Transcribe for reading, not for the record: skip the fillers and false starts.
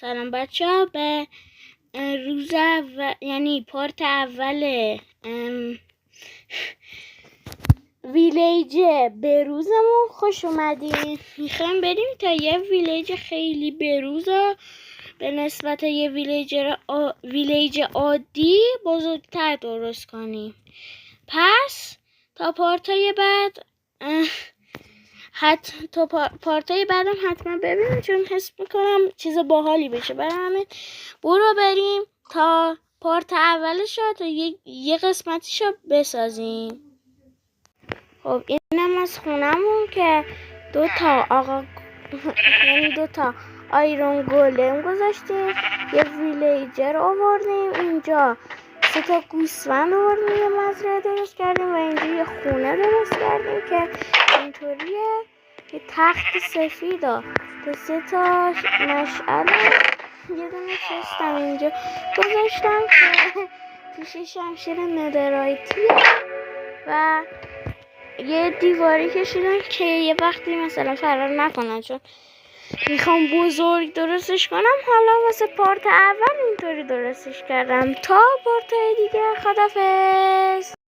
سلام بچه ها، به روز اول یعنی پارت اول ویلیج بروزمون خوش اومدین. میخوایم بریم تا یه ویلیج خیلی بروز به نسبت یه ویلیج عادی بزرگتر درست کنیم. پس تا پارتای بعد پارتای بعدم حتما ببینیم، چون حس میکنم چیز باحالی بشه. برای همین برو بریم تا پارت اولش رو تا یه قسمتش رو بسازیم. خب اینم از خونمون که دو تا آیرون گولم گذاشتیم، یه ویلیجر آوردیم اینجا، 3 گوسفند آوردیم، یه مزرعه درست کردیم و اینجا یه خونه درست کردیم که اینطوریه. یه تخت سفید تا 3 مشعله، یه دونه چستم اینجا گذاشتم که توش شمشیر ندرایتیه و یه دیواری کشیدم که یه وقتی مثلا فرار نکنن، چون میخوام بزرگ درستش کنم. حالا واسه پارت اول اینطوری درستش کردم. تا پارت دیگه خدافظ.